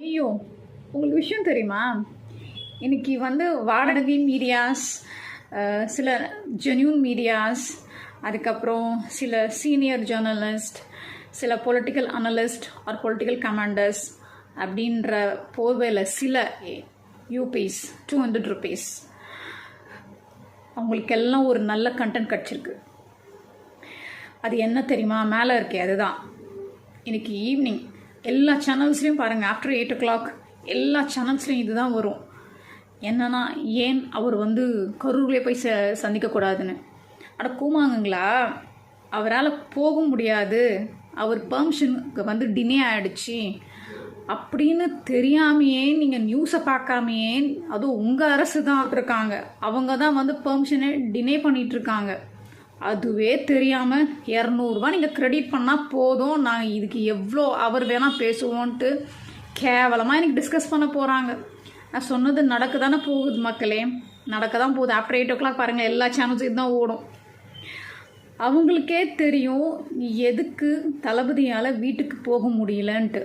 ஐயோ! உங்களுக்கு விஷயம் தெரியுமா? இன்னைக்கு வந்து வாடகை மீடியாஸ், சில ஜென்யூன் மீடியாஸ், அதுக்கப்புறம் சில சீனியர் ஜேர்னலிஸ்ட், சில political analyst or political commanders அப்படின்ற போர்வையில் சில யூபிஸ் 200 ருபீஸ் அவங்களுக்கெல்லாம் ஒரு நல்ல கண்டென்ட் கிடச்சிருக்கு. அது என்ன தெரியுமா? மேலே இருக்கே அதுதான். இன்னைக்கு ஈவினிங் எல்லா சேனல்ஸ்லையும் பாருங்கள், ஆஃப்டர் 8 o'clock எல்லா சேனல்ஸ்லையும் இதுதான் வரும். என்னன்னா, ஏன் அவர் வந்து கரூர்லேயே போய் சந்திக்கக்கூடாதுன்னு. அட கூமாங்கங்களா, அவரால் போக முடியாது, அவர் பெர்மிஷனுக்கு வந்து டினே ஆகிடுச்சு அப்படின்னு தெரியாமையே நீங்கள் நியூஸை பார்க்காமையே, அதுவும் உங்கள் அரசு தான் இருக்காங்க, அவங்க தான் வந்து பெர்மிஷனை டினே பண்ணிகிட்ருக்காங்க. அதுவே தெரியாமல் 200 நீங்கள் கிரெடிட் பண்ணால் போதும், நான் இதுக்கு எவ்வளோ அவர் வேணால் பேசுவோன்ட்டு கேவலமாக எனக்கு டிஸ்கஸ் பண்ண போகிறாங்க. நான் சொன்னது நடக்க தானே போகுது மக்களே, நடக்க தான் போகுது. ஆஃப்டர் 8 o'clock பாருங்கள், எல்லா சேனல்ஸும் இதுதான் ஓடும். அவங்களுக்கே தெரியும் எதுக்கு தளபதியால் வீட்டுக்கு போக முடியலன்ட்டு.